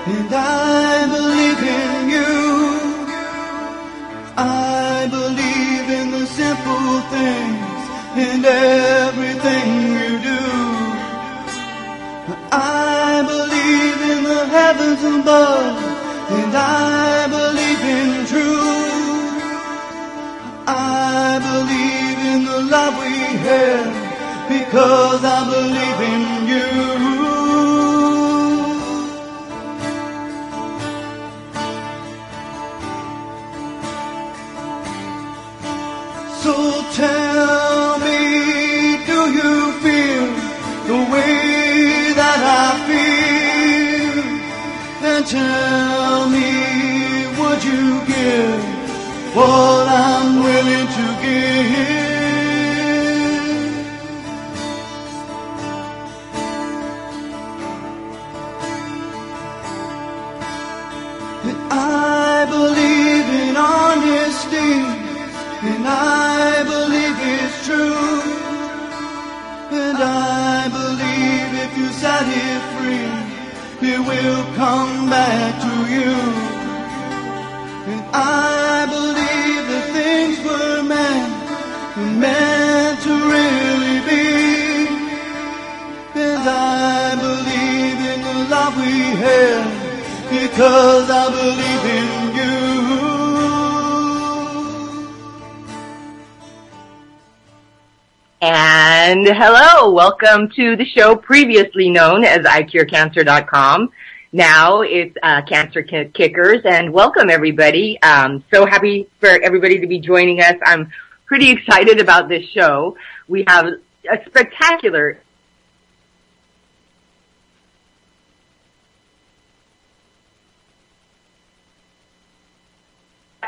and I believe in you. I believe in the simple things and everything you do. I believe in the heavens above, and I believe in truth. I believe in the love we have, because I believe in you. So tell me, do you feel the way that I feel? And tell me, would you give what I'm willing to give? And I believe in honesty, and I believe it's true. And I believe if you set it free, it will come back to you. And I believe that things were meant to really be. And I believe in the love we have, because I believe in you. And hello, welcome to the show previously known as iCureCancer.com. Now it's Cancer Kickers, and welcome everybody. So happy for everybody to be joining us. I'm pretty excited about this show. We have a spectacular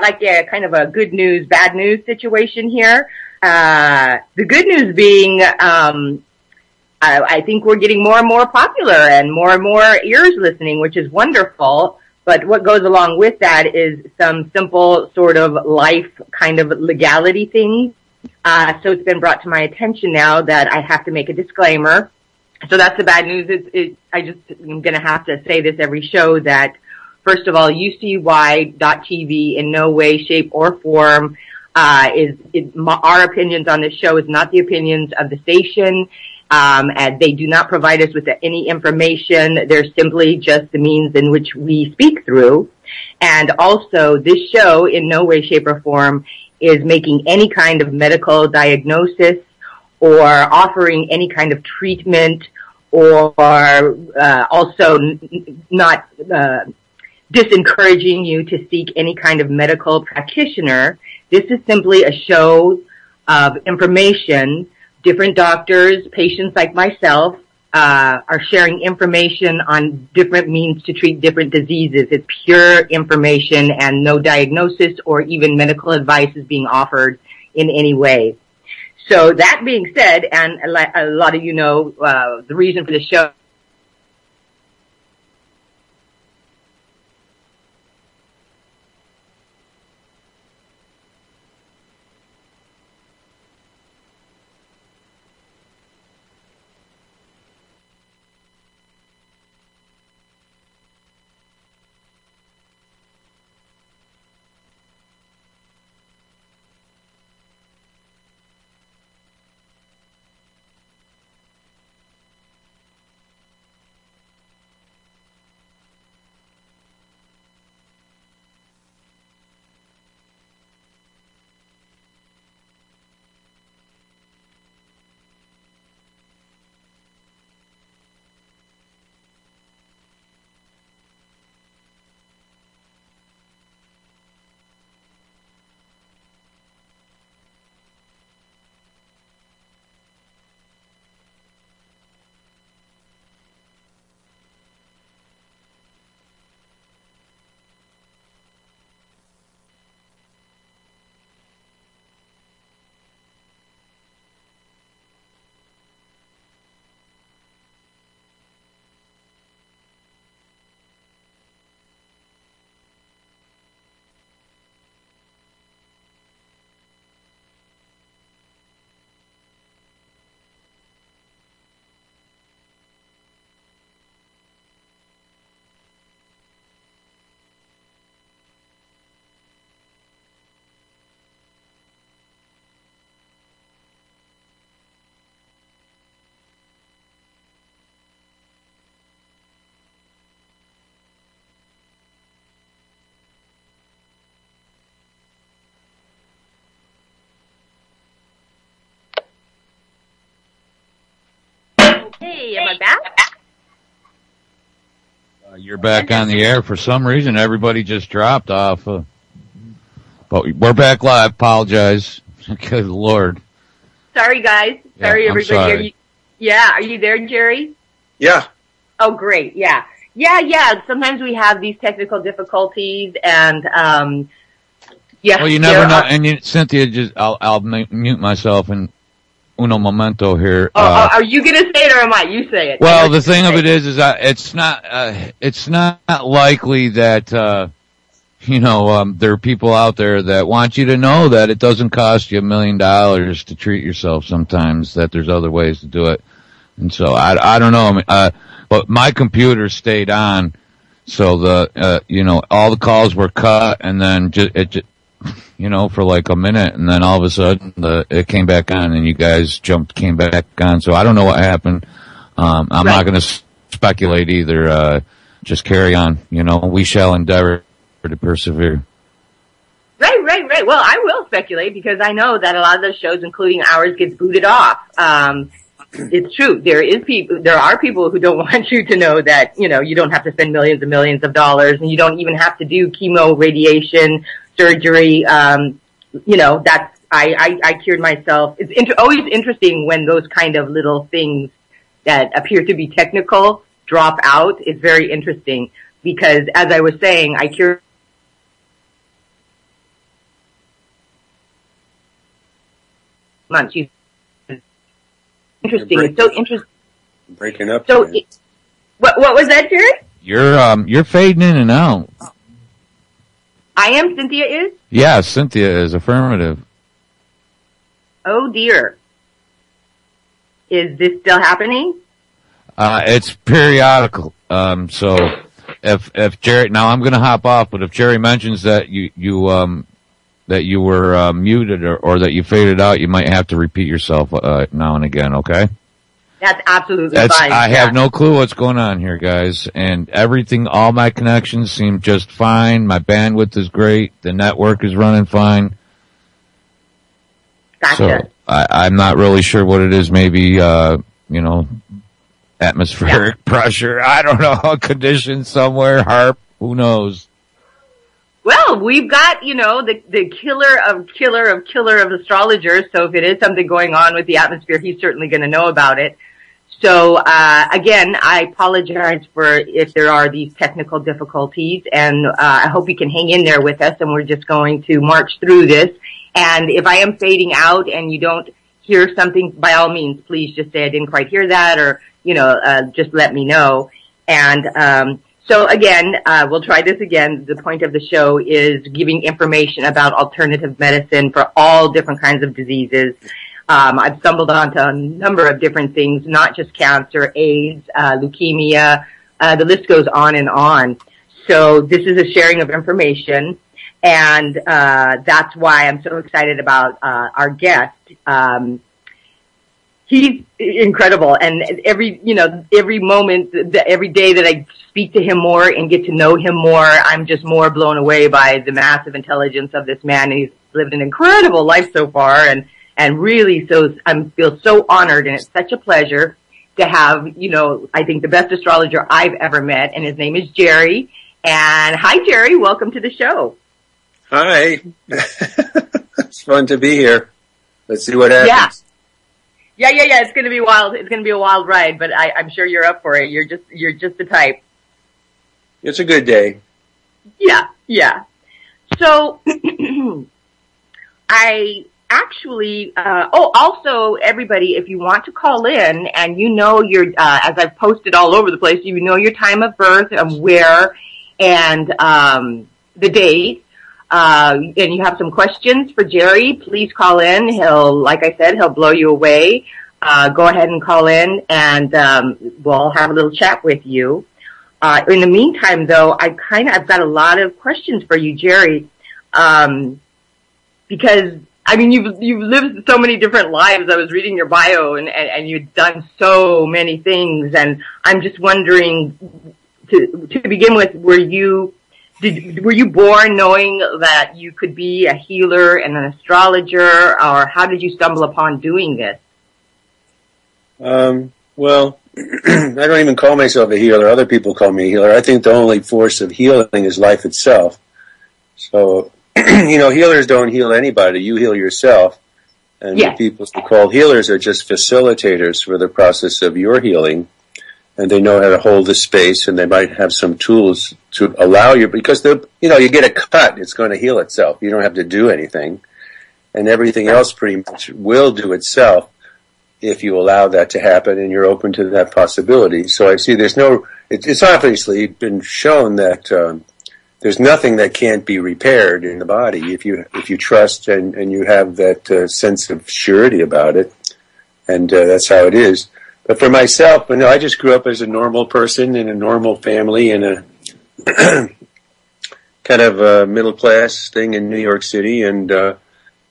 like a kind of a good news, bad news situation here. The good news being, I think we're getting more and more popular and more ears listening, which is wonderful. But what goes along with that is some simple sort of life kind of legality things. So it's been brought to my attention now that I have to make a disclaimer. So that's the bad news. I'm going to have to say this every show that, first of all, UCY.TV in no way, shape, or form our opinions on this show is not the opinions of the station, and they do not provide us with any information. They're simply just the means in which we speak through. And also, this show in no way, shape, or form is making any kind of medical diagnosis or offering any kind of treatment, or also not disencouraging you to seek any kind of medical practitioner. This is simply a show of information. Different doctors, patients like myself, are sharing information on different means to treat different diseases. It's pure information, and no diagnosis or even medical advice is being offered in any way. So that being said, and a lot of you know the reason for the show Hey, am I back? You're back on the air. For some reason, everybody just dropped off. But we're back live. Apologize. Good Lord. Sorry, guys. Sorry, I'm everybody. sorry. Are you there, Jerry? Yeah. Oh, great. Yeah. Sometimes we have these technical difficulties, and Well, you never know. And Cynthia, I'll mute myself and uno momento here. Are you going to say it or am I? You say it. Well, the thing of it is it's not likely that, there are people out there that want you to know that it doesn't cost you $1 million to treat yourself sometimes, that there's other ways to do it. And so I don't know. But my computer stayed on. So all the calls were cut and then for like a minute, and then all of a sudden it came back on, and you guys came back on. So I don't know what happened. I'm not going to speculate either. Just carry on. We shall endeavor to persevere. Right. Well, I will speculate because I know that a lot of those shows, including ours, gets booted off. It's true. There are people who don't want you to know that, you don't have to spend millions and millions of dollars, and you don't even have to do chemo, radiation, surgery. I cured myself. It's always interesting when those kind of little things that appear to be technical drop out. It's very interesting because, as I was saying, I cured months. Interesting. It's so interesting. Breaking up. So, what was that, Jared? You're fading in and out. I am. Cynthia is? Yeah, Cynthia is affirmative. Oh dear. Is this still happening? It's periodical. So if Jerry, now I'm going to hop off, but if Jerry mentions that you were muted or that you faded out, you might have to repeat yourself now and again. Okay. That's absolutely fine. I have no clue what's going on here, guys. And all my connections seem just fine. My bandwidth is great. The network is running fine. Gotcha. So I'm not really sure what it is. Maybe, atmospheric pressure. I don't know. Conditions somewhere. HARP. Who knows? Well, we've got, the killer of astrologers. So if it is something going on with the atmosphere, he's certainly going to know about it. So, again, I apologize for if there are these technical difficulties, and I hope you can hang in there with us, and we're just going to march through this. And if I am fading out and you don't hear something, by all means, please just say I didn't quite hear that, or, just let me know. And so again, we'll try this again. The point of the show is giving information about alternative medicine for all different kinds of diseases. I've stumbled onto a number of different things, not just cancer, AIDS, leukemia, the list goes on and on. So this is a sharing of information, and that's why I'm so excited about our guest. He's incredible, and every moment, every day that I speak to him more and get to know him more, I'm just more blown away by the massive intelligence of this man. And he's lived an incredible life so far, and really, so I feel so honored, and it's such a pleasure to have, I think the best astrologer I've ever met, and his name is Jerry. And hi, Jerry, welcome to the show. Hi. It's fun to be here. Let's see what happens. Yeah. It's going to be wild. It's going to be a wild ride, but I'm sure you're up for it. You're just the type. It's a good day. Yeah. So, I actually, also everybody, if you want to call in and your, as I've posted all over the place, your time of birth and where and, the date, and you have some questions for Jerry, please call in. Like I said, he'll blow you away. Go ahead and call in and, we'll have a little chat with you. In the meantime though, I've got a lot of questions for you, Jerry, because you've lived so many different lives. I was reading your bio and you've done so many things, and I'm just wondering, to begin with, were you born knowing that you could be a healer and an astrologer, or how did you stumble upon doing this? Well, I don't even call myself a healer. Other people call me a healer. I think the only force of healing is life itself. So, healers don't heal anybody. You heal yourself. And the people who call healers are just facilitators for the process of your healing. And they know how to hold the space, and they might have some tools to allow you, because you get a cut, it's going to heal itself. You don't have to do anything. And everything else pretty much will do itself if you allow that to happen and you're open to that possibility. So I see it's obviously been shown that there's nothing that can't be repaired in the body if you trust and you have that sense of surety about it. And that's how it is. But for myself, I just grew up as a normal person in a normal family in a kind of a middle class thing in New York City. And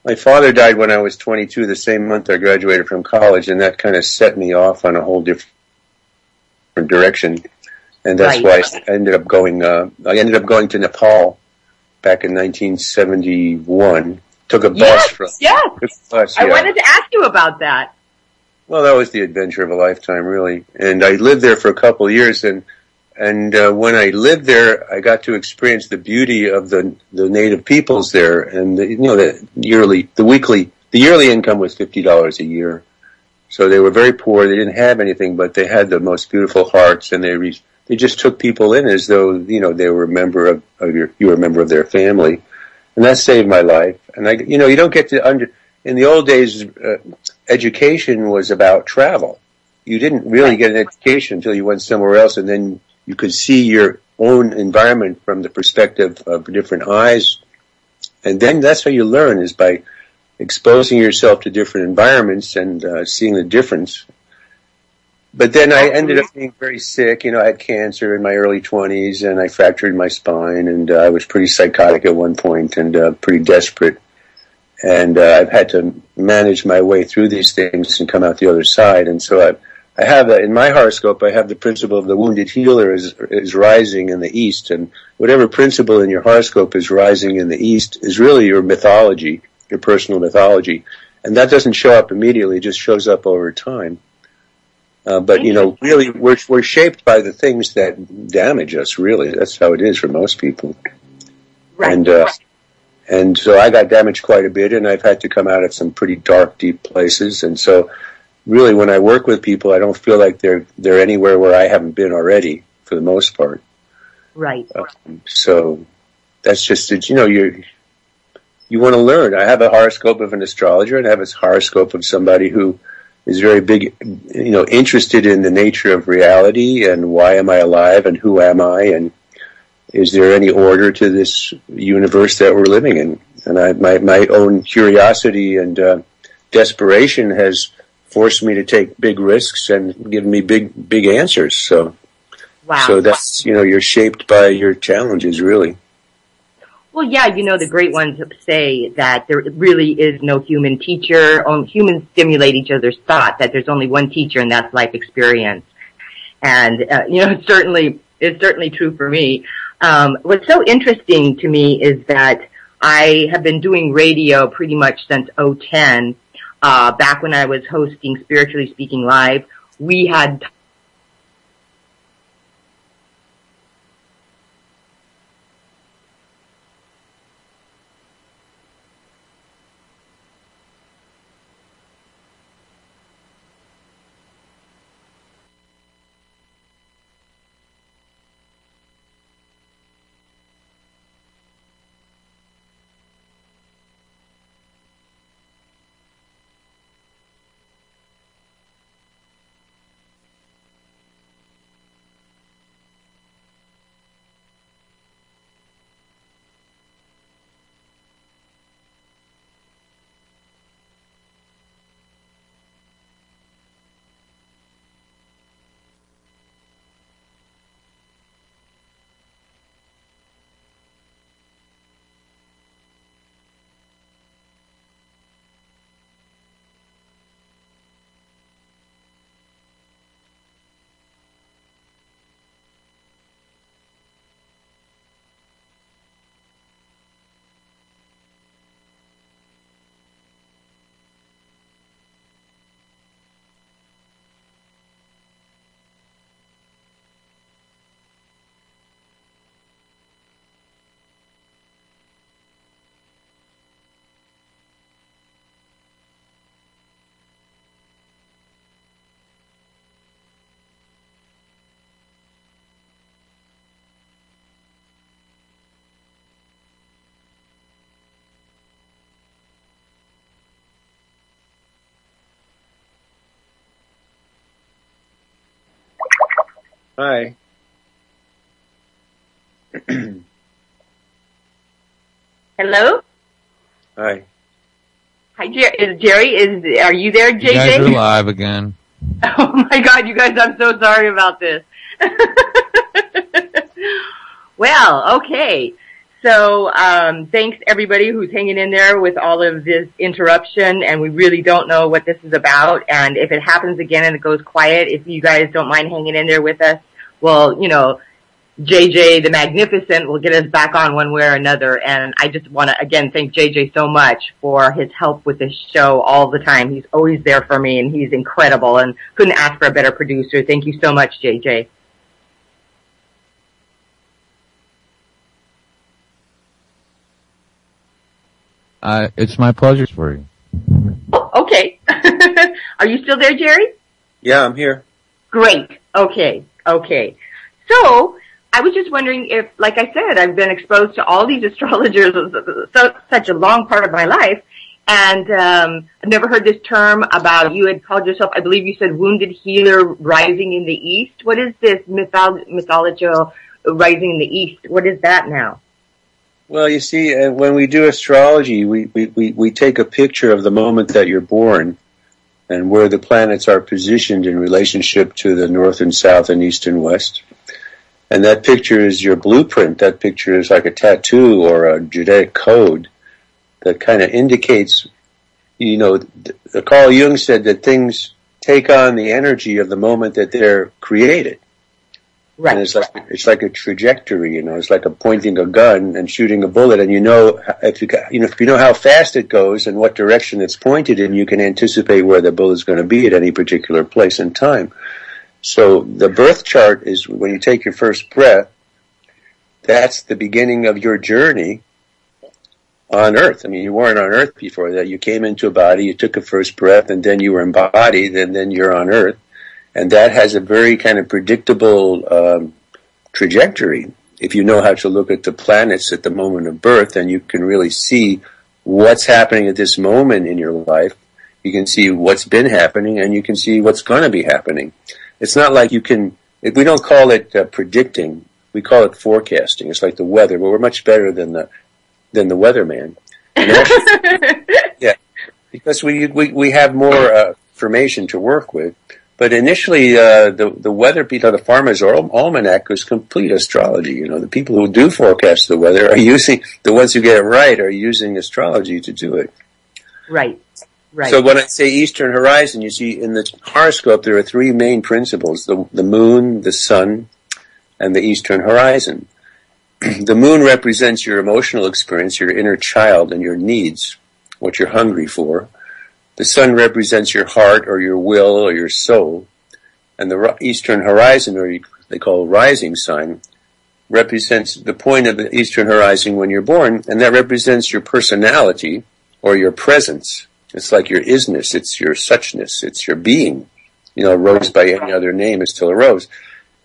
my father died when I was 22, the same month I graduated from college, and that kind of set me off on a whole different direction. And that's why I ended up going to Nepal back in 1971. Took a bus from. Yes. I wanted to ask you about that. Well, that was the adventure of a lifetime, really. And I lived there for a couple of years, and when I lived there, I got to experience the beauty of the native peoples there. And the yearly income was $50 a year, so they were very poor. They didn't have anything, but they had the most beautiful hearts, and they just took people in as though they were a member you were a member of their family, and that saved my life. And you don't get to in the old days, education was about travel. You didn't really get an education until you went somewhere else, and then you could see your own environment from the perspective of different eyes. And then that's how you learn, is by exposing yourself to different environments and seeing the difference. But then I ended up being very sick. I had cancer in my early 20s, and I fractured my spine, and I was pretty psychotic at one point and pretty desperate. And I've had to manage my way through these things and come out the other side. And so I have in my horoscope, I have the principle of the wounded healer is rising in the East. And whatever principle in your horoscope is rising in the East is really your mythology, your personal mythology. And that doesn't show up immediately, it just shows up over time. But really, we're shaped by the things that damage us, really. That's how it is for most people. Right. And so I got damaged quite a bit, and I've had to come out of some pretty dark, deep places. And so really, when I work with people, I don't feel like they're anywhere where I haven't been already, for the most part. Right. So that's just it. You want to learn. I have a horoscope of an astrologer, and I have a horoscope of somebody who is very big, interested in the nature of reality and why am I alive and who am I and is there any order to this universe that we're living in? And my own curiosity and desperation has forced me to take big risks and given me big answers. So, wow. So that's, you're shaped by your challenges, really. Well, yeah, the great ones say that there really is no human teacher. Humans stimulate each other's thought, that there's only one teacher, and that's life experience. And, it's certainly true for me. What's so interesting to me is that I have been doing radio pretty much since 2010. Back when I was hosting Spiritually Speaking Live, we had Hi. Hello? Hi. Hi, Jerry. Are you there, JJ? You guys are live again. Oh my God, you guys, I'm so sorry about this. Well, okay. So, thanks everybody who's hanging in there with all of this interruption, and we really don't know what this is about. And if it happens again and it goes quiet, if you guys don't mind hanging in there with us, well, JJ the Magnificent will get us back on one way or another. And I just want to, again, thank JJ so much for his help with this show all the time. He's always there for me, and he's incredible, and couldn't ask for a better producer. Thank you so much, JJ. It's my pleasure for you. Okay. Are you still there, Jerry? Yeah, I'm here. Great. Okay. So, I was just wondering if, like I said, I've been exposed to all these astrologers such a long part of my life, and I've never heard this term about, you had called yourself, I believe you said, wounded healer rising in the East. What is this mythological rising in the East? What is that now? Well, you see, when we do astrology, we take a picture of the moment that you're born and where the planets are positioned in relationship to the north and south and east and west. And that picture is your blueprint. That picture is like a tattoo or a genetic code that kind of indicates, Carl Jung said that things take on the energy of the moment that they're created. Right. And it's like a trajectory, it's like pointing a gun and shooting a bullet, and if you know how fast it goes and what direction it's pointed in, you can anticipate where the bullet's going to be at any particular place and time. So the birth chart is when you take your first breath, that's the beginning of your journey on Earth. I mean, you weren't on Earth before that. You came into a body, you took a first breath, and then you were embodied, and then you're on Earth. And that has a very kind of predictable trajectory. If you know how to look at the planets at the moment of birth, then you can really see what's happening at this moment in your life. You can see what's been happening, and you can see what's going to be happening. It's not like we don't call it predicting, we call it forecasting. It's like the weather, but we're much better than the weatherman. And actually, yeah, because we have more information to work with. But initially, the weather, the Farmer's Almanac was complete astrology. The people who do forecast the weather the ones who get it right are using astrology to do it. Right. So when I say Eastern Horizon, you see in the horoscope there are three main principles: the moon, the sun, and the Eastern Horizon. The moon represents your emotional experience, your inner child, and your needs, what you're hungry for. The sun represents your heart or your will or your soul. And the Eastern Horizon, or they call rising sign, represents the point of the Eastern Horizon when you're born, and that represents your personality or your presence. It's like your isness, it's your suchness, it's your being. A rose by any other name is still a rose.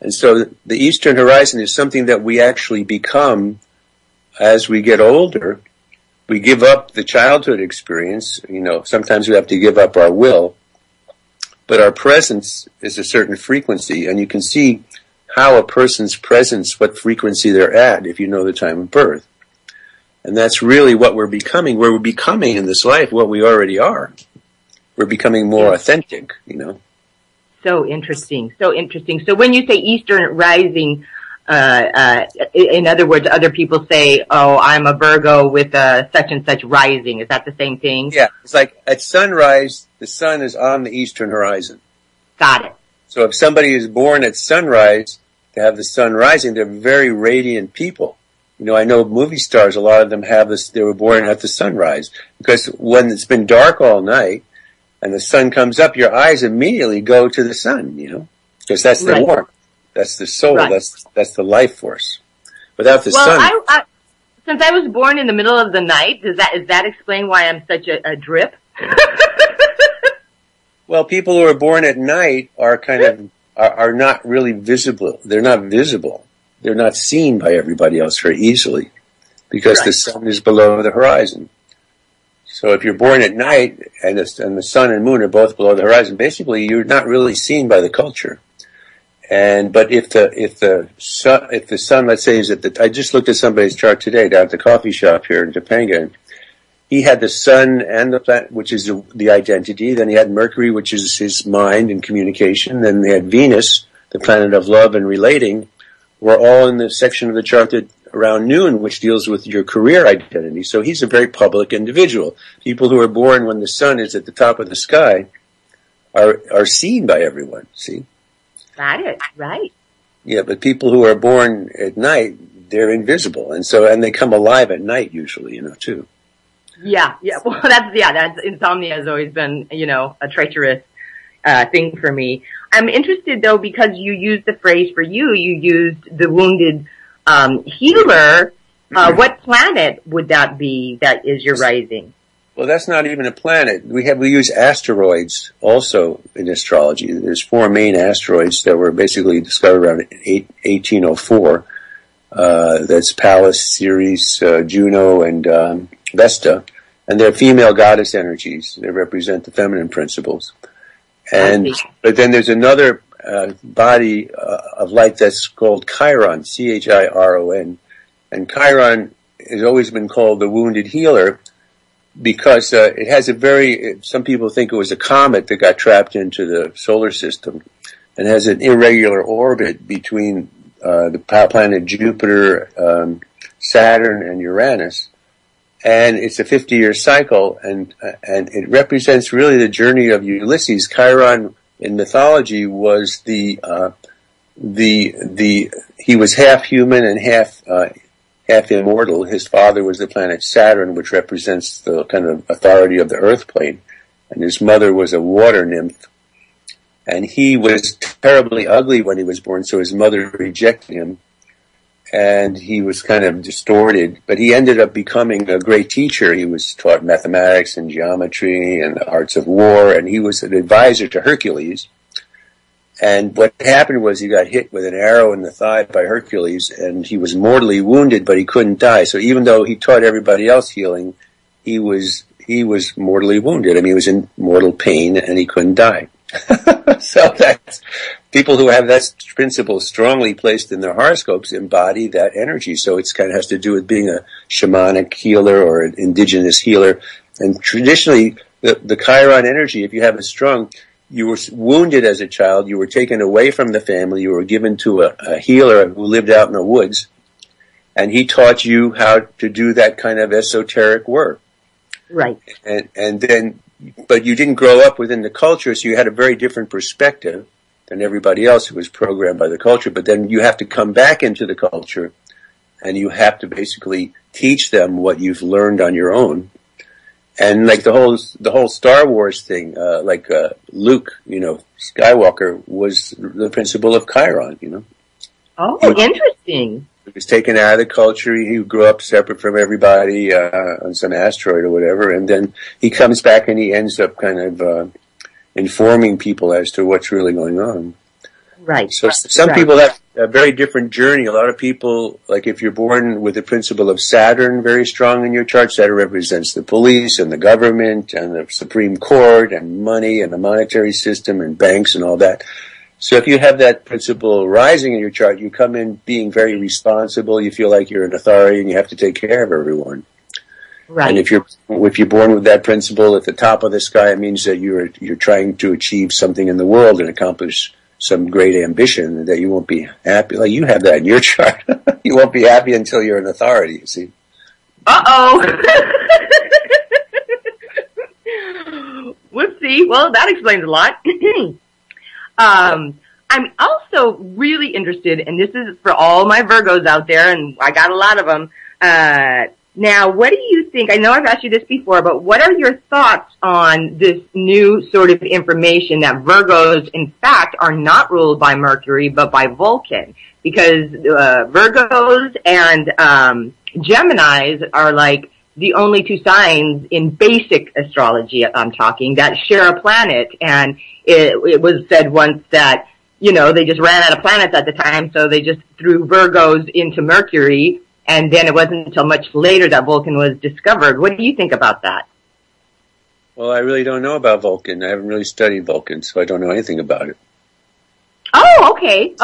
And so the Eastern Horizon is something that we actually become as we get older. We give up the childhood experience, sometimes we have to give up our will, but our presence is a certain frequency, and you can see how a person's presence, what frequency they're at, if you know the time of birth. And that's really what we're becoming. We're becoming in this life what we already are. We're becoming more authentic, So interesting. So when you say Eastern Rising, in other words, other people say, "Oh, I'm a Virgo with such and such rising." Is that the same thing? Yeah, it's like at sunrise, the sun is on the Eastern Horizon. Got it. So if somebody is born at sunrise, to have the sun rising, they're very radiant people. I know movie stars, a lot of them they were born at the sunrise, because when it's been dark all night and the sun comes up, your eyes immediately go to the sun, because that's the warmth. That's the soul. Right. That's the life force. Without the sun. Since I was born in the middle of the night, does that explain why I'm such a drip? Well, people who are born at night are not really visible. They're not visible. They're not seen by everybody else very easily, because the sun is below the horizon. So if you're born at night and the sun and moon are both below the horizon, basically you're not really seen by the culture. But if the sun, let's say, is I just looked at somebody's chart today down at the coffee shop here in Topanga. He had the sun and the planet, which is the identity. Then he had Mercury, which is his mind and communication. Then they had Venus, the planet of love and relating. We're all in the section of the chart that around noon, which deals with your career identity. So he's a very public individual. People who are born when the sun is at the top of the sky are seen by everyone. See? Got it. Right. Yeah, but people who are born at night, they're invisible, and they come alive at night usually, too. Yeah. Well, that's insomnia has always been, a treacherous thing for me. I'm interested though because you used the phrase for you used the wounded healer. What planet would that be that is your rising? Well, that's not even a planet. We use asteroids also in astrology. There's 4 main asteroids that were basically discovered around 1804. That's Pallas, Ceres, Juno, and Vesta. And they're female goddess energies. They represent the feminine principles. But then there's another body of light that's called Chiron, Chiron. And Chiron has always been called the wounded healer, because it has some people think it was a comet that got trapped into the solar system and has an irregular orbit between the planet Jupiter, Saturn, and Uranus. And it's a 50-year cycle, and it represents really the journey of Ulysses. Chiron in mythology was he was half human and half immortal. His father was the planet Saturn, which represents the kind of authority of the earth plane. And his mother was a water nymph. And he was terribly ugly when he was born, so his mother rejected him. And he was kind of distorted. But he ended up becoming a great teacher. He was taught mathematics and geometry and the arts of war. And he was an advisor to Hercules. And what happened was he got hit with an arrow in the thigh by Hercules, and he was mortally wounded, but he couldn't die. So even though he taught everybody else healing, he was mortally wounded. I mean, he was in mortal pain, and he couldn't die. So that's people who have that principle strongly placed in their horoscopes embody that energy. So it's kind of has to do with being a shamanic healer or an indigenous healer. And traditionally, the Chiron energy, if you have it strong, you were wounded as a child, you were taken away from the family, you were given to a healer who lived out in the woods, and he taught you how to do that kind of esoteric work. Right. And then, but you didn't grow up within the culture, so you had a very different perspective than everybody else who was programmed by the culture. But then you have to come back into the culture, and you have to basically teach them what you've learned on your own. And like the whole Star Wars thing, Luke, Skywalker was the principle of Chiron, Oh, interesting. He was taken out of the culture. He grew up separate from everybody, on some asteroid or whatever. And then he comes back and he ends up kind of, informing people as to what's really going on. Right. So some people have a very different journey. A lot of people, like if you're born with the principle of Saturn very strong in your chart, Saturn represents the police and the government and the Supreme Court and money and the monetary system and banks and all that. So if you have that principle rising in your chart, you come in being very responsible. You feel like you're an authority and you have to take care of everyone. Right. And if you're born with that principle at the top of the sky, it means that you're trying to achieve something in the world and accomplish some great ambition that you won't be happy. Like you have that in your chart. You won't be happy until you're an authority, you see. Uh-oh. Whoopsie. Well, that explains a lot. I'm also really interested, and this is for all my Virgos out there, and I got a lot of them. Now, what do you think? I know I've asked you this before, but what are your thoughts on this new sort of information that Virgos, in fact, are not ruled by Mercury, but by Vulcan? Because Virgos and Geminis are like the only two signs in basic astrology, I'm talking, that share a planet. And it was said once that, they just ran out of planets at the time, so they just threw Virgos into Mercury. And then it wasn't until much later that Vulcan was discovered. What do you think about that? Well, I really don't know about Vulcan. I haven't really studied Vulcan, so I don't know anything about it. Oh, okay.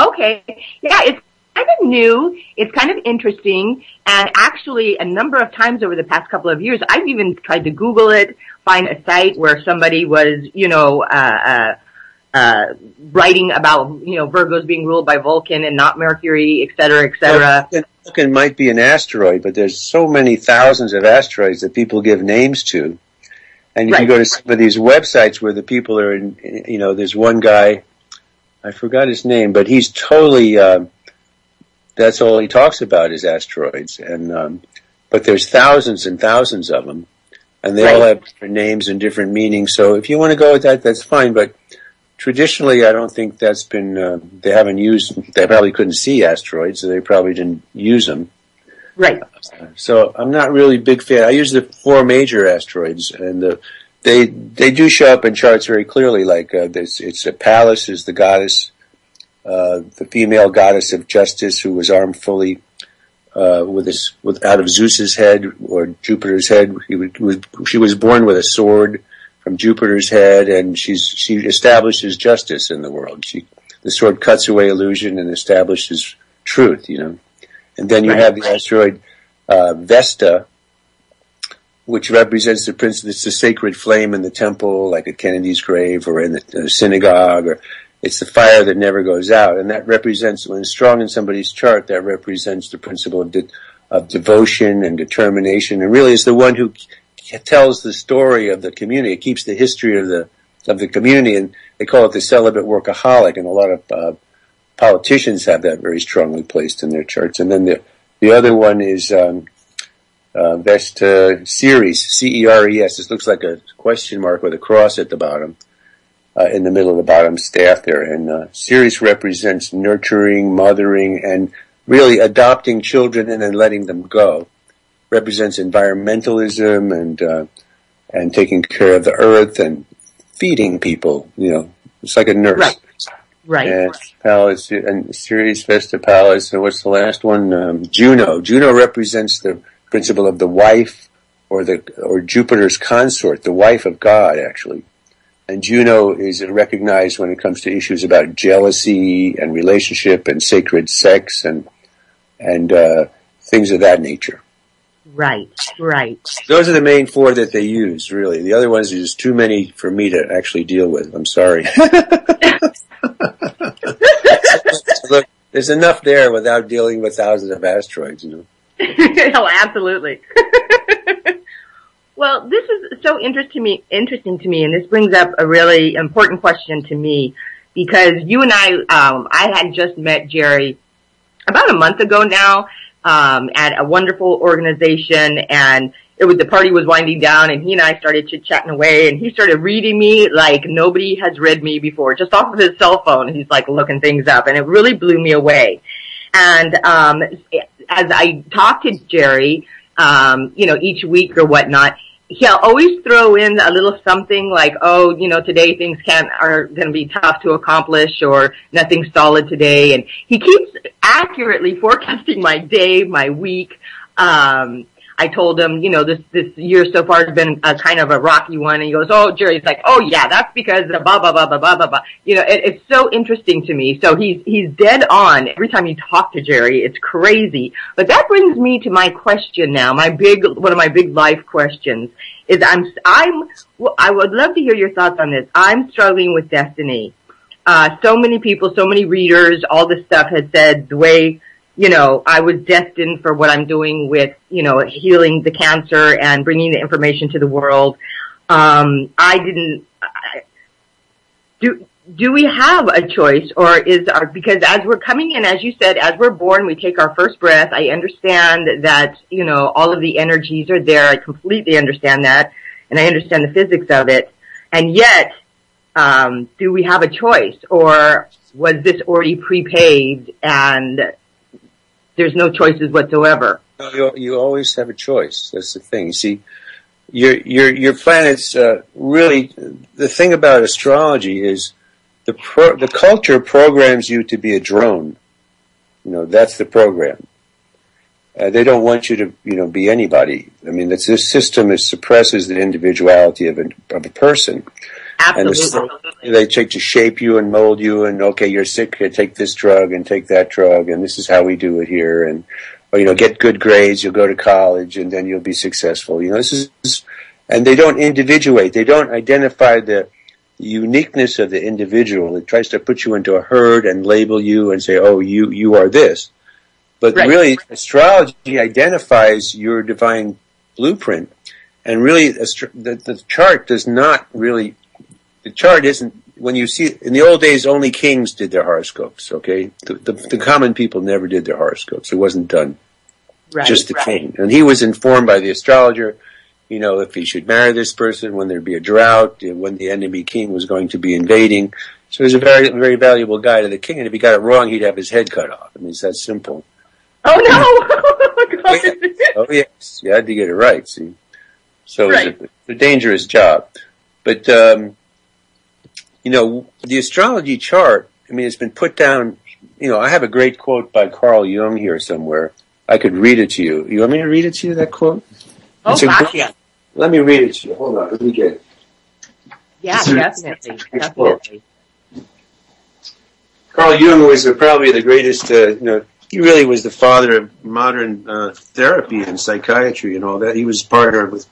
Yeah, it's kind of new. It's kind of interesting. And actually, a number of times over the past couple of years, I've even tried to Google it, find a site where somebody was, writing about, Virgos being ruled by Vulcan and not Mercury, et cetera, et cetera. Well, Vulcan might be an asteroid, but there's so many thousands of asteroids that people give names to. And you can go to some of these websites where the people are in, there's one guy, I forgot his name, but he's totally, that's all he talks about is asteroids. And, but there's thousands and thousands of them, and they all have different names and different meanings. So if you want to go with that, that's fine. But traditionally, I don't think that's been, they probably couldn't see asteroids, so they probably didn't use them. Right. So I'm not really a big fan. I use the 4 major asteroids, and they do show up in charts very clearly. Like it's Pallas is the goddess, the female goddess of justice, who was armed fully out of Zeus's head or Jupiter's head. She was born with a sword from Jupiter's head, and she establishes justice in the world. The sword cuts away illusion and establishes truth. And then you have the asteroid Vesta, which represents it's the sacred flame in the temple, like at Kennedy's grave or in the synagogue, or it's the fire that never goes out. And that represents, when it's strong in somebody's chart, that represents the principle of devotion and determination, and really is the one who tells the story of the community. It keeps the history of the community, and they call it the celibate workaholic, and a lot of politicians have that very strongly placed in their charts. And then the other one is Vesta Ceres, Ceres. This looks like a question mark with a cross at the bottom, in the middle of the bottom staff there. And Ceres represents nurturing, mothering, and really adopting children and then letting them go. Represents environmentalism and taking care of the earth and feeding people. It's like a nurse. Right. And Pallas and Ceres, Vesta, Pallas, and what's the last one? Juno. Juno represents the principle of the wife, or Jupiter's consort, the wife of God, actually. And Juno is recognized when it comes to issues about jealousy and relationship and sacred sex and things of that nature. Right. Those are the main 4 that they use, really. The other ones are just too many for me to actually deal with. I'm sorry. Look, there's enough there without dealing with thousands of asteroids, Oh, absolutely. Well, this is so interesting to me, and this brings up a really important question to me, because you and I had just met Jerry about a month ago now, at a wonderful organization, and the party was winding down, and he and I started chit-chatting away, and he started reading me like nobody has read me before, just off of his cell phone. He's like looking things up, and it really blew me away. And as I talked to Jerry, each week or whatnot, he'll always throw in a little something like, today things are going to be tough to accomplish, or nothing's solid today. And he keeps accurately forecasting my day, my week. I told him, this year so far has been a kind of a rocky one. And he goes, oh, Jerry's like, oh yeah, that's because of blah, blah, blah, blah, blah, blah, blah. It's so interesting to me. So he's dead on every time you talk to Jerry. It's crazy. But that brings me to my question now. One of my big life questions is I would love to hear your thoughts on this. I'm struggling with destiny. So many people, so many readers, all this stuff has said the way, I was destined for what I'm doing with, healing the cancer and bringing the information to the world. Do we have a choice, or because as we're coming in, as you said, as we're born, we take our first breath. I understand that, all of the energies are there. I completely understand that, and I understand the physics of it. And yet, do we have a choice, or was this already pre-paved and there's no choices whatsoever? You always have a choice. That's the thing. You see, your planets, really, the thing about astrology is the culture programs you to be a drone. That's the program. They don't want you to, be anybody. I mean, this system suppresses the individuality of a person. Absolutely. And they take to shape you and mold you, and okay, you're sick, take this drug and take that drug, and this is how we do it here, and or, get good grades, you'll go to college, and then you'll be successful. This is, and they don't individuate, they don't identify the uniqueness of the individual. It tries to put you into a herd and label you and say, oh, you are this. But really, astrology identifies your divine blueprint, and really, the chart does not really. The chart isn't, when you see, in the old days, only kings did their horoscopes, okay? The common people never did their horoscopes. It wasn't done. Just the king. And he was informed by the astrologer, if he should marry this person, when there'd be a drought, when the enemy king was going to be invading. So he was a very, very valuable guy to the king, and if he got it wrong, he'd have his head cut off. I mean, it's that simple. Oh, no! Oh, yes. You had to get it right, see? So it was a dangerous job. But, the astrology chart, it's been put down, I have a great quote by Carl Jung here somewhere. I could read it to you. You want me to read it to you, that quote? Oh, gosh, yeah. Let me read it to you. Hold on, let me get it. Yeah, definitely. Carl Jung was probably the greatest, he really was the father of modern therapy and psychiatry and all that. He was partnered with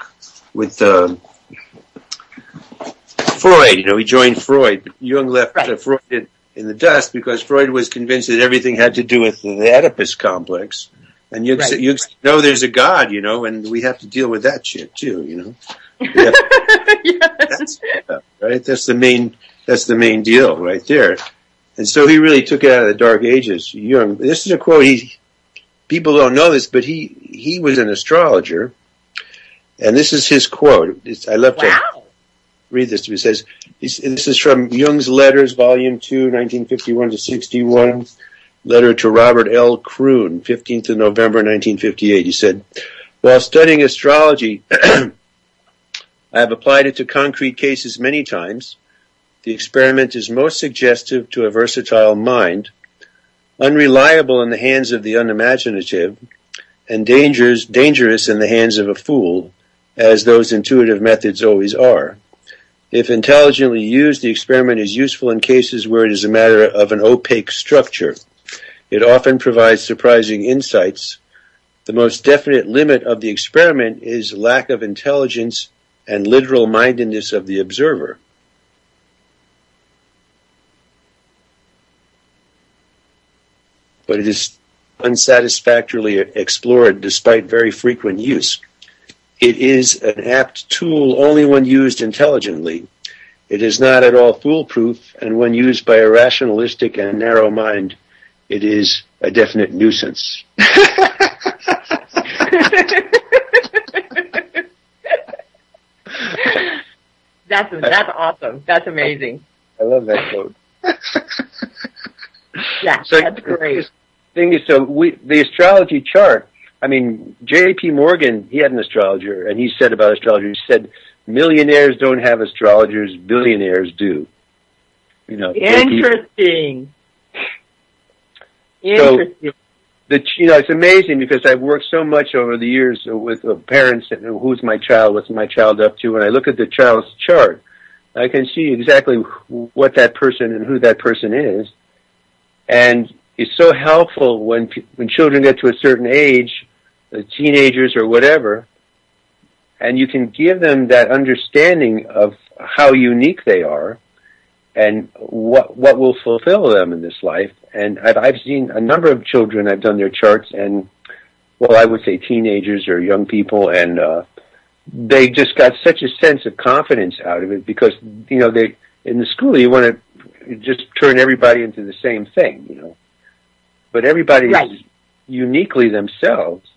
Freud. He joined Freud, but Jung left Freud in the dust because Freud was convinced that everything had to do with the Oedipus complex. And Jung said, there's a God, and we have to deal with that shit too, Yes. Right? That's the main deal right there. And so he really took it out of the Dark Ages. Jung, this is a quote, people don't know this, but he was an astrologer, and this is his quote. I love to read this to you. It says, this is from Jung's Letters, Volume 2, 1951 to 61, letter to Robert L. Kroon, 15th of November, 1958. He said, while studying astrology, I have applied it to concrete cases many times. The experiment is most suggestive to a versatile mind, unreliable in the hands of the unimaginative, and dangerous in the hands of a fool, as those intuitive methods always are. If intelligently used, the experiment is useful in cases where it is a matter of an opaque structure. It often provides surprising insights. The most definite limit of the experiment is lack of intelligence and literal mindedness of the observer. But it is unsatisfactorily explored despite very frequent use. It is an apt tool only when used intelligently. It is not at all foolproof, and when used by a rationalistic and narrow mind, it is a definite nuisance. That's awesome. That's amazing. I love that quote. Yeah, so that's great. Thing is, the astrology chart, J.P. Morgan, he had an astrologer, and he said about astrologers, he said, millionaires don't have astrologers, billionaires do. Interesting. So, it's amazing because I've worked so much over the years with parents and who's my child, what's my child up to, and I look at the child's chart, I can see exactly what that person and who that person is. And it's so helpful when children get to a certain age, teenagers or whatever, and you can give them that understanding of how unique they are and what will fulfill them in this life. And I've seen a number of children, I've done their charts, and, I would say teenagers or young people, and they just got such a sense of confidence out of it because, they in the school you want to just turn everybody into the same thing, But everybody is uniquely themselves.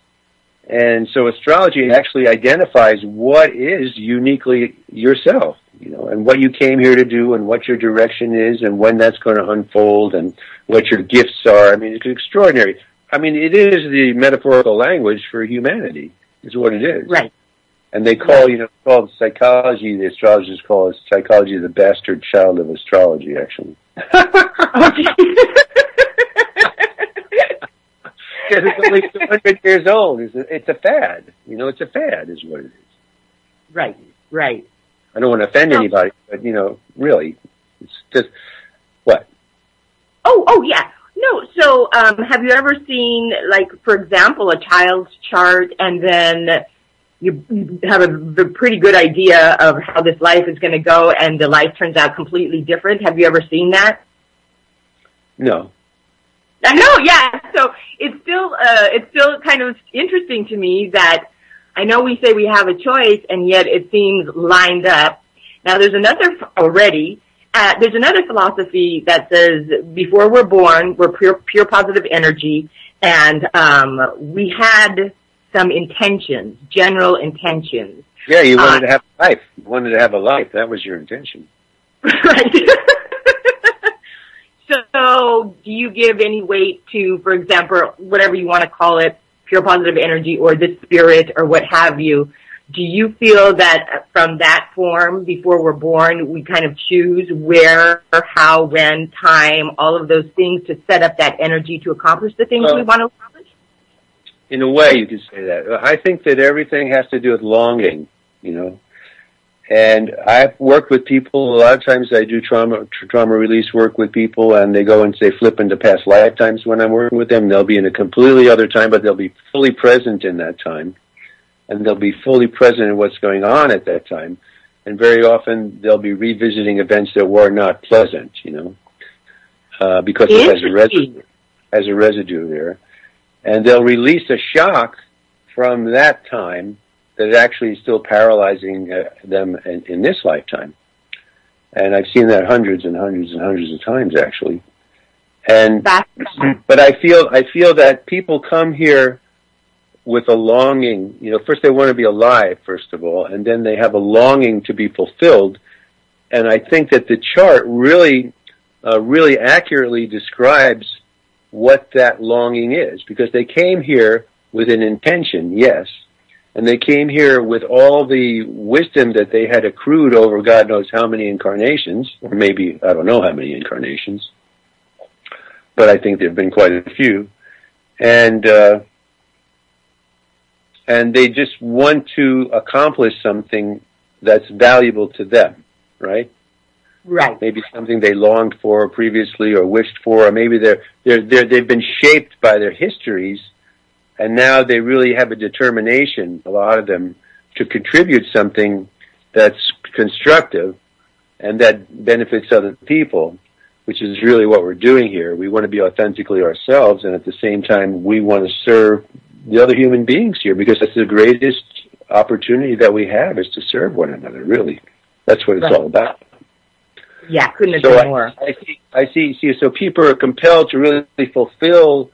And so astrology actually identifies what is uniquely yourself, and what you came here to do and what your direction is and when that's going to unfold and what your gifts are. It's extraordinary. It is the metaphorical language for humanity, is what it is. Right. And they call, called psychology, the astrologers call it psychology the bastard child of astrology, actually. Because it's only 200 years old. It's a fad. It's a fad is what it is. Right. I don't want to offend anybody, but, you know, really, it's just, what? Oh, yeah. No, so have you ever seen, like, for example, a child's chart, and then you have a pretty good idea of how this life is going to go, and the life turns out completely different? Have you ever seen that? No. I know, yeah. So it's still kind of interesting to me that I know we say we have a choice, and yet it seems lined up. Now, there's another philosophy that says before we're born, we're pure positive energy, and we had some intentions, general intentions. Yeah, you wanted to have a life. You wanted to have a life. That was your intention. Right. So do you give any weight to, for example, whatever you want to call it, pure positive energy or the spirit or what have you? Do you feel that from that form, before we're born, we kind of choose where, how, when, time, all of those things to set up that energy to accomplish the things we want to accomplish? In a way, you could say that. I think that everything has to do with longing, you know. And I've worked with people, a lot of times I do trauma release work with people, and they go and say flip into past lifetimes when I'm working with them. They'll be in a completely other time, but they'll be fully present in that time. And they'll be fully present in what's going on at that time. And very often they'll be revisiting events that were not pleasant, you know, because it has a residue there. And they'll release a shock from that time that actually is still paralyzing them in this lifetime. And I've seen that hundreds and hundreds and hundreds of times, actually. And but I feel that people come here with a longing. You know, first they want to be alive, first of all, and then they have a longing to be fulfilled. And I think that the chart really accurately describes what that longing is, because they came here with an intention, yes, and they came here with all the wisdom that they had accrued over God knows how many incarnations, or maybe I don't know how many incarnations, but I think there have been quite a few, and they just want to accomplish something that's valuable to them, right? Right. Maybe something they longed for previously or wished for, or maybe they've been shaped by their histories, and now they really have a determination, a lot of them, to contribute something that's constructive and that benefits other people, which is really what we're doing here. We want to be authentically ourselves, and at the same time, we want to serve the other human beings here, because that's the greatest opportunity that we have, is to serve one another, really. That's what it's all about. Yeah, couldn't have done more. I see. So people are compelled to really fulfill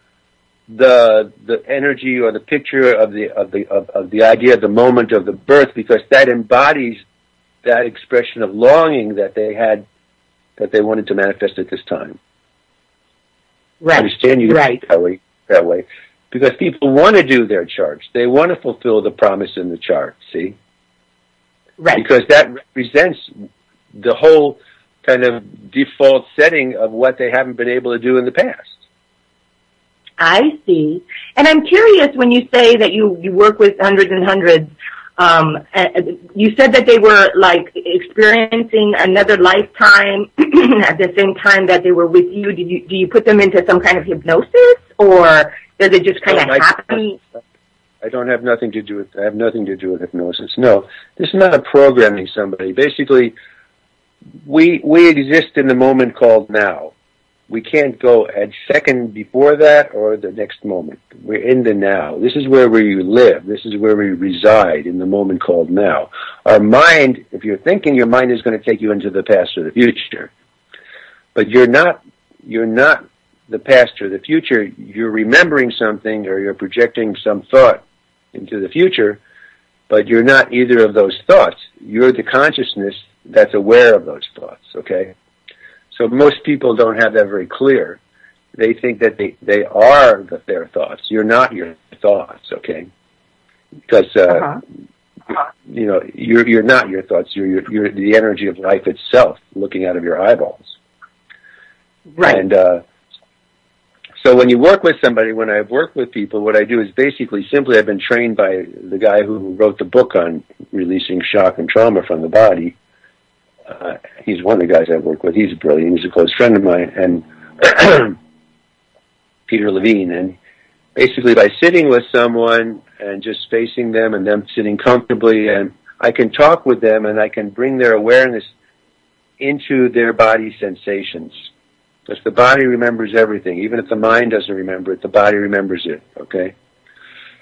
the energy or the picture of the idea of the moment of the birth, because that embodies that expression of longing that they had, that they wanted to manifest at this time. Right. I understand you right. that way, because people want to do their charts. They want to fulfill the promise in the chart. See, right? Because that represents the whole kind of default setting of what they haven't been able to do in the past. I see. And I'm curious, when you say that you work with hundreds and hundreds, you said that they were like experiencing another lifetime at the same time that they were with you. Do you put them into some kind of hypnosis, or does it just kind of happen? I don't have nothing to do with. I have nothing to do with hypnosis. No, this is not programming somebody. Basically, we exist in the moment called now. We can't go a second before that or the next moment. We're in the now. This is where we live. This is where we reside, in the moment called now. Our mind, if you're thinking, your mind is going to take you into the past or the future. But you're not the past or the future. You're remembering something, or you're projecting some thought into the future, but you're not either of those thoughts. You're the consciousness that's aware of those thoughts, okay? So most people don't have that very clear. They think that they are their thoughts. You're not your thoughts, okay? Because you know, you're not your thoughts. You're the energy of life itself, looking out of your eyeballs. Right. And so when you work with somebody, when I've worked with people, what I do is basically simply, I've been trained by the guy who wrote the book on releasing shock and trauma from the body. He's one of the guys I work with. He's brilliant. He's a close friend of mine, and Peter Levine. And basically, by sitting with someone and just facing them and them sitting comfortably, and I can talk with them and I can bring their awareness into their body sensations. Because the body remembers everything. Even if the mind doesn't remember it, the body remembers it, okay?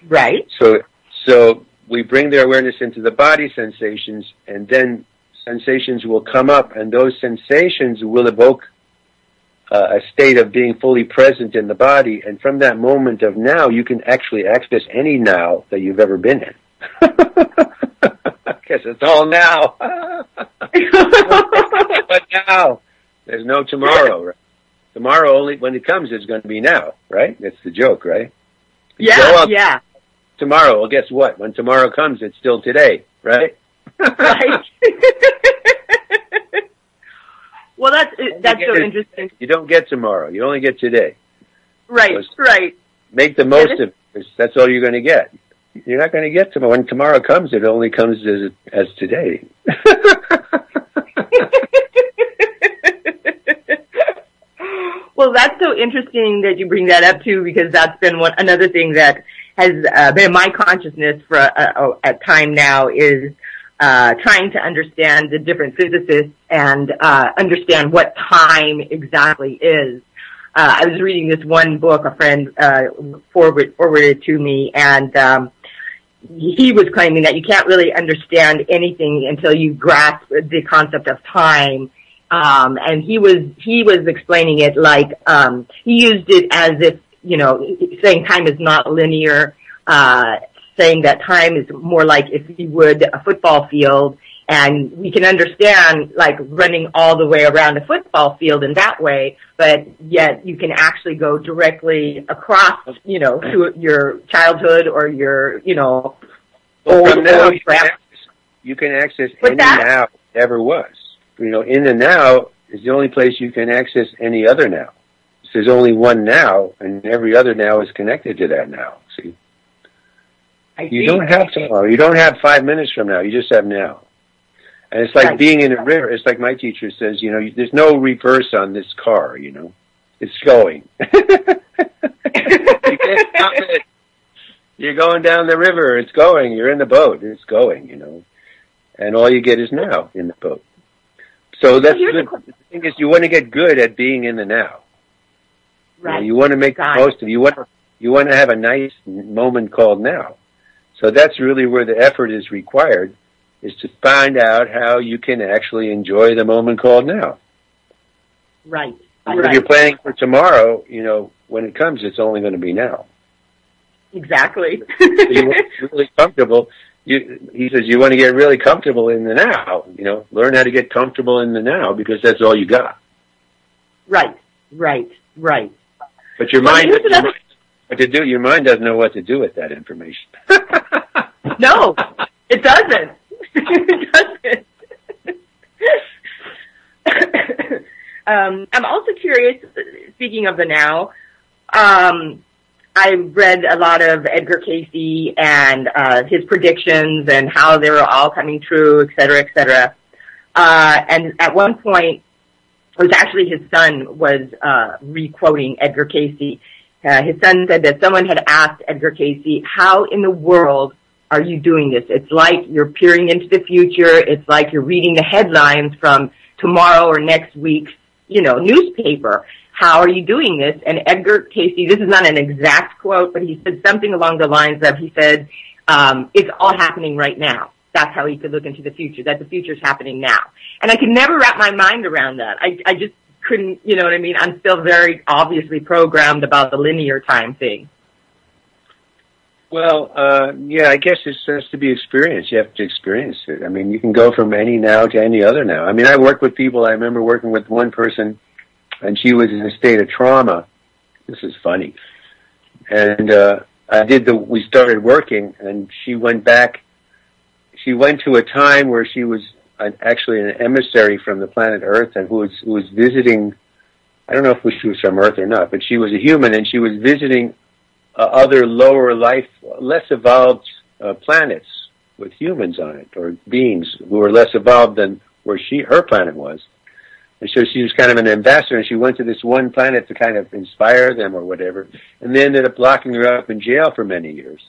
Right. So we bring their awareness into the body sensations, and then sensations will come up, and those sensations will evoke a state of being fully present in the body, and from that moment of now, you can actually access any now that you've ever been in. I guess it's all now. But now, there's no tomorrow, right? Tomorrow, only when it comes, it's going to be now, right? That's the joke, right? Yeah. Tomorrow, well, guess what? When tomorrow comes, it's still today, right? Right. Well, that's so interesting. You don't get tomorrow. You only get today. Right, So right. make the most of it, because that's all you're going to get. You're not going to get tomorrow. When tomorrow comes, it only comes as today. Well, that's so interesting that you bring that up too, because that's been another thing that has been in my consciousness for a time now is trying to understand the different physicists and understand what time exactly is. I was reading this one book a friend forwarded to me, and he was claiming that you can't really understand anything until you grasp the concept of time. And he was explaining it like he used it as if, saying time is not linear, saying that time is more like if you would a football field, and we can understand like running all the way around a football field in that way, but yet you can actually go directly across, to your childhood or your, From now, you can access any now ever was. In the now is the only place you can access any other now. There's only one now, and every other now is connected to that now. See? You don't have tomorrow. You don't have 5 minutes from now. You just have now. And it's like being in a river. It's like my teacher says, there's no reverse on this car, It's going. You can't stop it. You're going down the river. It's going. You're in the boat. It's going, And all you get is now in the boat. So that's good. The thing is, you want to get good at being in the now. Right. You want to make the most of it. You want to have a nice moment called now. So that's really where the effort is required, is to find out how you can actually enjoy the moment called now. Right. If you're planning for tomorrow, when it comes, it's only going to be now. Exactly. So you want to be really comfortable. He says you want to get really comfortable in the now. Learn how to get comfortable in the now, because that's all you got. Right. But your mind doesn't know what to do. Your mind doesn't know what to do with that information. No, it doesn't. It doesn't. I'm also curious. Speaking of the now, I read a lot of Edgar Cayce and his predictions and how they were all coming true, et cetera, et cetera. And at one point, it was actually his son was re-quoting Edgar Cayce. His son said that someone had asked Edgar Cayce, how in the world are you doing this? It's like you're peering into the future. It's like you're reading the headlines from tomorrow or next week's, newspaper. How are you doing this? And Edgar Cayce, this is not an exact quote, but he said something along the lines of, he said, it's all happening right now. That's how he could look into the future, that the future's happening now. And I could never wrap my mind around that. I just couldn't, you know what I mean? I'm still very obviously programmed about the linear time thing. Well, I guess it has to be experienced. You have to experience it. I mean, you can go from any now to any other now. I mean, I work with people. I remember working with one person, and she was in a state of trauma. This is funny. And we started working, and she went back. She went to a time where she was actually an emissary from the planet Earth, and who was visiting, I don't know if she was from Earth or not, but she was a human, and she was visiting other lower life, less evolved planets with humans on it, or beings who were less evolved than where her planet was. And so she was kind of an ambassador, and she went to this one planet to kind of inspire them or whatever, and they ended up locking her up in jail for many years.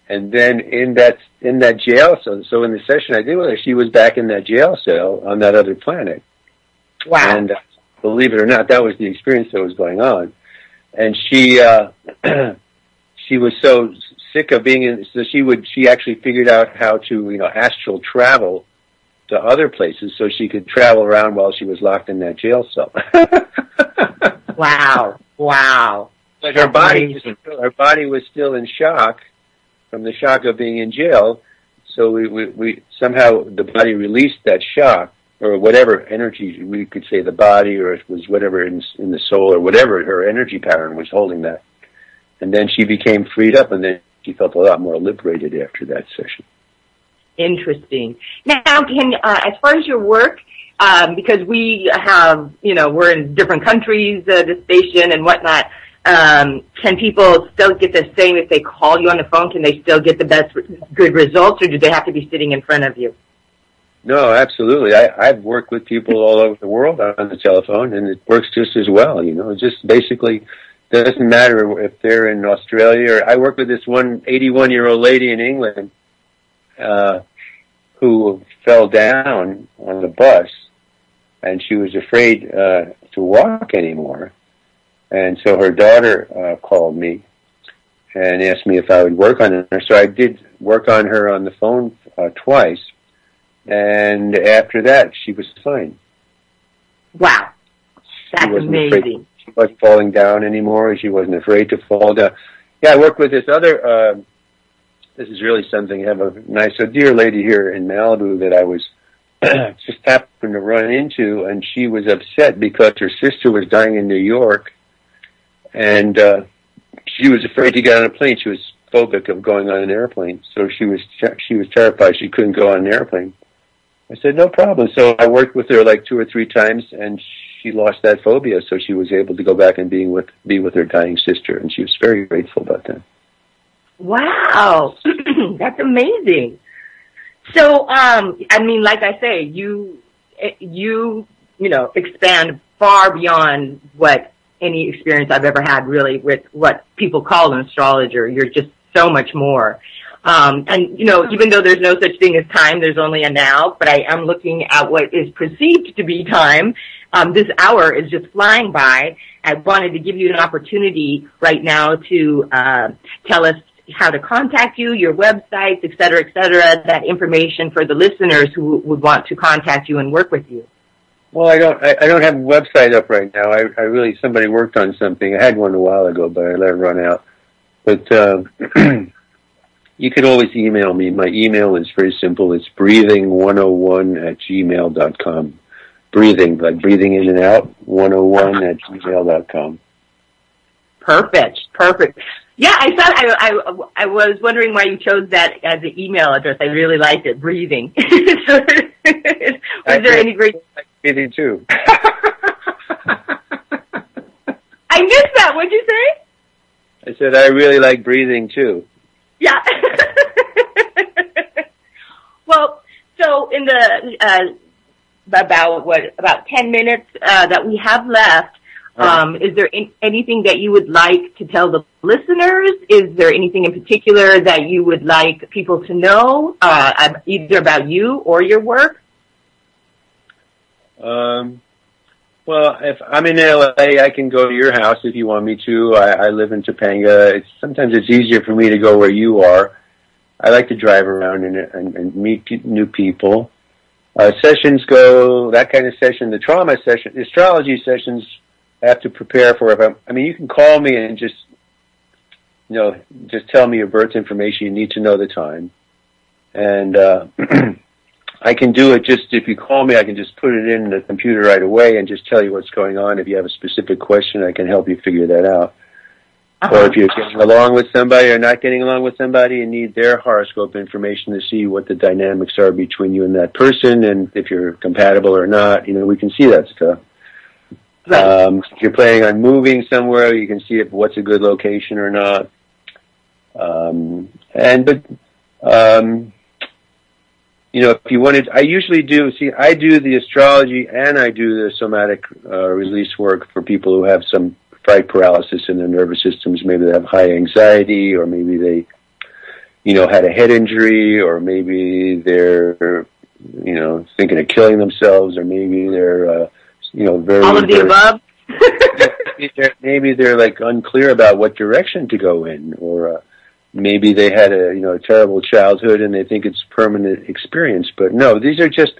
And then in that jail cell, so in the session I did with her, she was back in that jail cell on that other planet. Wow. And believe it or not, that was the experience that was going on. And she was so sick of being in, so she actually figured out how to, astral travel to other places so she could travel around while she was locked in that jail cell. Wow. But her body was still in shock from the shock of being in jail. So we somehow the body released that shock, or whatever energy, we could say the body, or it was whatever in the soul, or whatever her energy pattern was holding that. And then she became freed up, and then she felt a lot more liberated after that session. Interesting. Now, can as far as your work, because we have, we're in different countries, the station and whatnot, can people still get the same if they call you on the phone? Can they still get the good results, or do they have to be sitting in front of you? No, absolutely. I've worked with people all over the world on the telephone, and it works just as well. It just basically doesn't matter if they're in Australia. Or I worked with this one 81-year-old lady in England who fell down on the bus, and she was afraid to walk anymore. And so her daughter called me and asked me if I would work on her. So I did work on her on the phone twice. And after that, she was fine. Wow. That's amazing. She wasn't falling down anymore. She wasn't afraid to fall down. Yeah, I worked with this other, this is really something. I have a dear lady here in Malibu that I was just happened to run into, and she was upset because her sister was dying in New York, and she was afraid to get on a plane. She was phobic of going on an airplane, so she was terrified she couldn't go on an airplane. I said, no problem. So I worked with her like 2 or 3 times, and she lost that phobia, so she was able to go back and be with her dying sister, and she was very grateful about that. Wow. That's amazing. So, like I say, you expand far beyond what any experience I've ever had, really, with what people call an astrologer. You're just so much more. Even though there's no such thing as time, there's only a now, but I am looking at what is perceived to be time. This hour is just flying by. I wanted to give you an opportunity right now to tell us how to contact you, your websites, et cetera, that information for the listeners who would want to contact you and work with you. Well, I don't have a website up right now. Somebody worked on something. I had one a while ago, but I let it run out. But you could always email me. My email is very simple. It's breathing101@gmail.com. Breathing, like breathing in and out, 101@gmail.com. Perfect. Yeah, I thought I was wondering why you chose that as an email address. I really liked it, breathing. Was there any great... I like breathing too. I missed that. What'd you say? I said I really like breathing too. Yeah. Well, so in the about 10 minutes that we have left, is there anything that you would like to tell the listeners? Is there anything in particular that you would like people to know, either about you or your work? Well, if I'm in LA, I can go to your house if you want me to. I live in Topanga. Sometimes it's easier for me to go where you are. I like to drive around and meet new people. Sessions go, that kind of session, the trauma session, the astrology sessions, I have to prepare for. You can call me and just tell me your birth information. You need to know the time. And I can do it just, if you call me, I can just put it in the computer right away and just tell you what's going on. If you have a specific question, I can help you figure that out. Or if you're getting along with somebody or not getting along with somebody and need their horoscope information to see what the dynamics are between you and that person, and if you're compatible or not, we can see that stuff. Right. If you're planning on moving somewhere, you can see what's a good location or not. if you wanted, I usually do, I do the astrology and I do the somatic release work for people who have some fright paralysis in their nervous systems. Maybe they have high anxiety, or maybe they, had a head injury, or maybe they're, thinking of killing themselves, or maybe they're, very... All of the above? maybe they're like unclear about what direction to go in, or maybe they had a terrible childhood and they think it's permanent experience. But no, these are just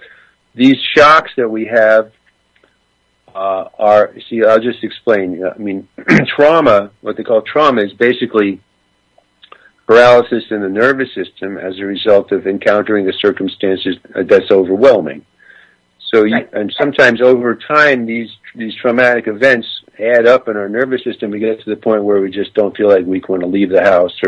these shocks that we have. I'll just explain. Trauma, what they call trauma, is basically paralysis in the nervous system as a result of encountering a circumstances that's overwhelming. So, and sometimes over time, these traumatic events add up in our nervous system. We get to the point where we just don't feel like we want to leave the house,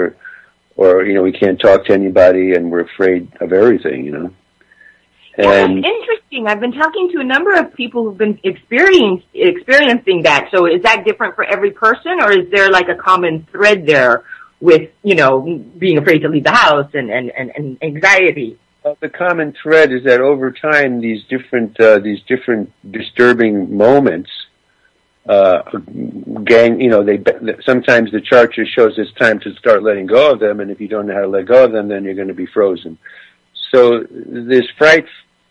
or we can't talk to anybody, and we're afraid of everything. And it's interesting. I've been talking to a number of people who've been experiencing that. So, is that different for every person, or is there like a common thread there with being afraid to leave the house and anxiety? Well, the common thread is that over time, these different disturbing moments, sometimes the chart just shows it's time to start letting go of them, and if you don't know how to let go of them, then you're going to be frozen. So this fright,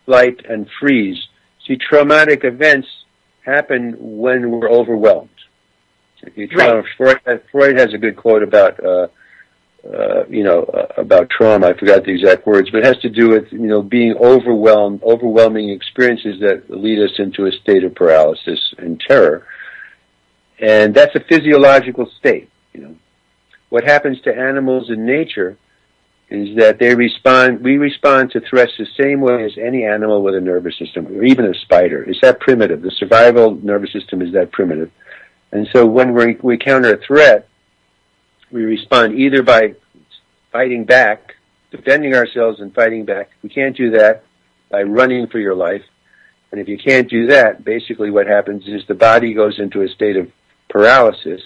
flight, and freeze. See, traumatic events happen when we're overwhelmed. Freud has a good quote about trauma. I forgot the exact words, but it has to do with, being overwhelming experiences that lead us into a state of paralysis and terror. And that's a physiological state, What happens to animals in nature is that we respond to threats the same way as any animal with a nervous system, or even a spider. It's that primitive. The survival nervous system is that primitive. And so when we counter a threat, we respond either by fighting back, defending ourselves and fighting back. We can't do that by running for your life. And if you can't do that, basically what happens is the body goes into a state of paralysis.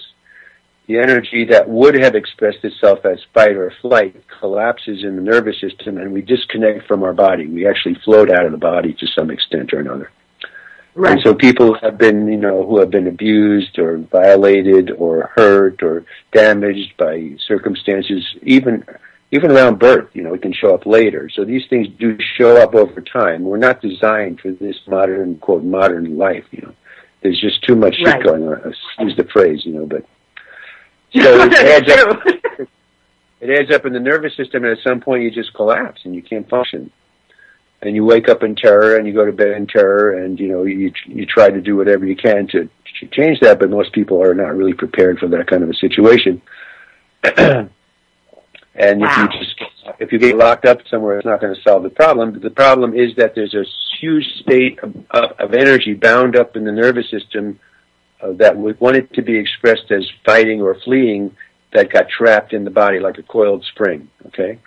The energy that would have expressed itself as fight or flight collapses in the nervous system, and we disconnect from our body. We actually float out of the body to some extent or another. Right. And so people have been, who have been abused or violated or hurt or damaged by circumstances, even around birth, it can show up later. So these things do show up over time. We're not designed for this modern, quote, modern life, There's just too much shit going on. Use the phrase, but... So it adds up in the nervous system, and at some point you just collapse and you can't function. And you wake up in terror, and you go to bed in terror, and you try to do whatever you can to change that, but most people are not really prepared for that kind of a situation. And if you get locked up somewhere, it's not going to solve the problem. But the problem is that there's a huge state of energy bound up in the nervous system that we wanted to be expressed as fighting or fleeing, that got trapped in the body like a coiled spring. Okay.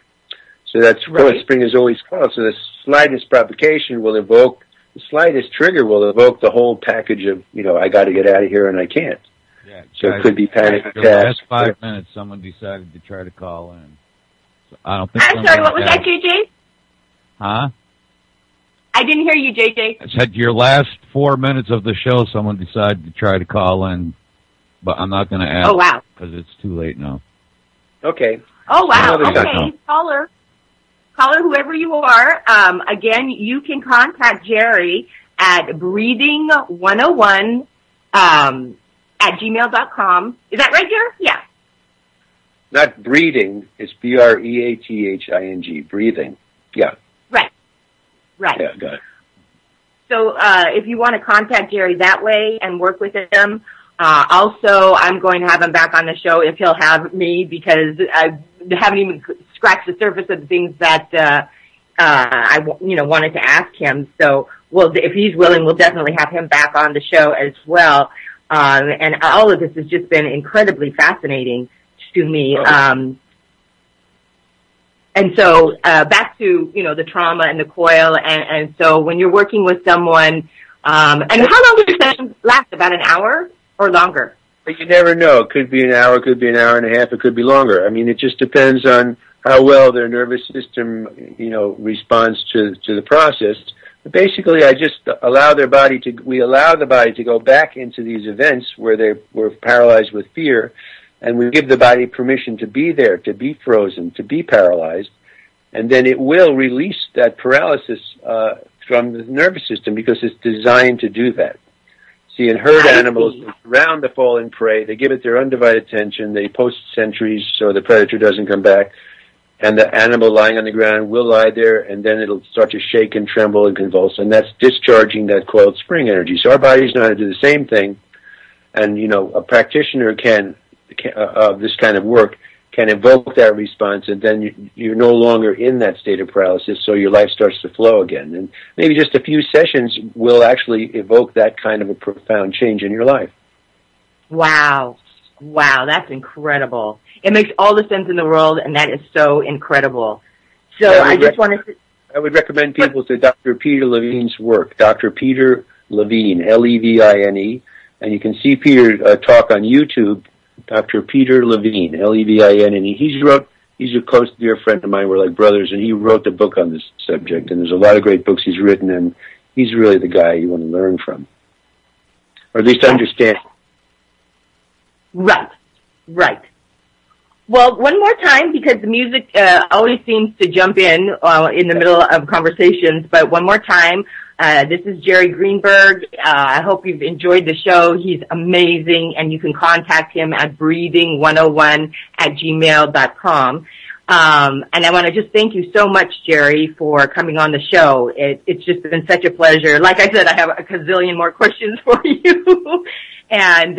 So that coiled spring is always coiled. So the slightest provocation will evoke, the slightest trigger will evoke the whole package of, I got to get out of here and I can't. Yeah, so it could be panic attacks. The last 5 minutes, someone decided to try to call in. So I don't think. I'm sorry. What was that, JJ? Huh? I didn't hear you, JJ. I said your last 4 minutes of the show, someone decided to try to call in, but I'm not going to ask. Oh, wow. Because it's too late now. Okay. Oh, wow. Okay. Caller, whoever you are, again, you can contact Jerry at breathing101 at gmail.com. Is that right, Jerry? Yeah. Not breathing. It's BREATHING. Breathing. Yeah. Right. Yeah, got it. So if you want to contact Jerry that way and work with him, also I'm going to have him back on the show if he'll have me, because I haven't even scratched the surface of the things that I wanted to ask him. So if he's willing, we'll definitely have him back on the show as well. And all of this has just been incredibly fascinating to me. And so back to, the trauma and the coil. And so when you're working with someone, and how long do the sessions last? About an hour or longer? But you never know. It could be an hour, it could be an hour and a half, it could be longer. I mean, it just depends on how well their nervous system, responds to the process. But basically, I just allow the body to go back into these events where they were paralyzed with fear, and we give the body permission to be there, to be frozen, to be paralyzed, and then it will release that paralysis from the nervous system because it's designed to do that. See, in herd animals, they surround the fallen prey, they give it their undivided attention, they post sentries so the predator doesn't come back, and the animal lying on the ground will lie there, and then it'll start to shake and tremble and convulse, and that's discharging that coiled spring energy. So our bodies know how to do the same thing, and, a practitioner can of this kind of work can evoke that response, and then you're no longer in that state of paralysis, so your life starts to flow again. And maybe just a few sessions will actually evoke that kind of a profound change in your life. Wow, that's incredible. It makes all the sense in the world, and that is so incredible. So I just wanted to... I would recommend people to Dr. Peter Levine's work, Dr. Peter Levine, Levine, and you can see Peter talk on YouTube, Dr. Peter Levine, Levine. He's a close dear friend of mine. We're like brothers, and he wrote the book on this subject, and there's a lot of great books he's written, and he's really the guy you want to learn from, or at least understand. Right. Well, one more time, because the music always seems to jump in the middle of conversations, but one more time, this is Jerry Greenberg. I hope you've enjoyed the show. He's amazing, and you can contact him at breathing101@gmail.com. And I want to just thank you so much, Jerry, for coming on the show. It's just been such a pleasure. Like I said, I have a gazillion more questions for you. And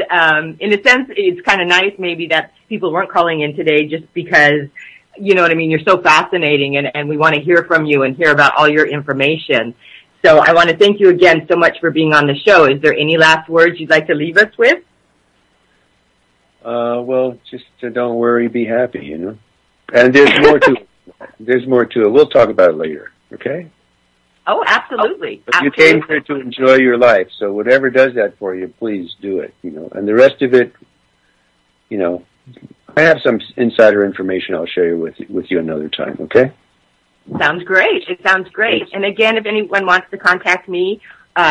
in a sense, it's kind of nice maybe that people weren't calling in today just because, you know what I mean, you're so fascinating, and we want to hear from you and hear about all your information. So I want to thank you again so much for being on the show. Is there any last words you'd like to leave us with? Well, just don't worry, be happy, And there's more to it. There's more to it. We'll talk about it later, okay? Oh, absolutely. But you came here to enjoy your life, so whatever does that for you, please do it, And the rest of it, I have some insider information I'll share with you another time, okay? Sounds great. It sounds great. And again, if anyone wants to contact me,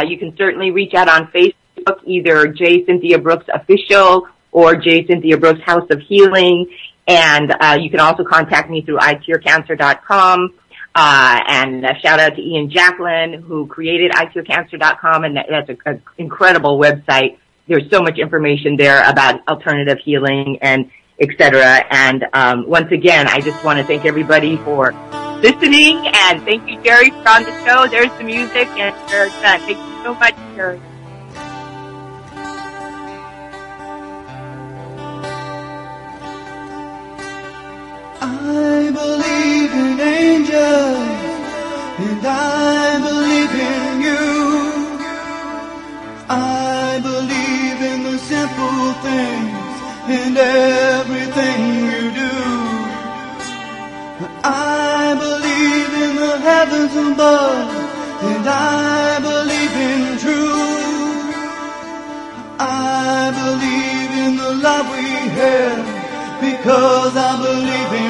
you can certainly reach out on Facebook, either J. Cynthia Brooks Official or J. Cynthia Brooks House of Healing. And you can also contact me through iCureCancer.com. And a shout out to Ian Jacqueline, who created iCureCancer.com, and that's an incredible website. There's so much information there about alternative healing and et cetera. And once again, I just want to thank everybody for listening, and thank you, Jerry, for on the show. There's the music, and we're done. Thank you so much, Jerry. I believe in angels, and I believe in you. I believe in the simple things in everything you do. I believe in the heavens above, and I believe in truth. I believe in the love we have, because I believe in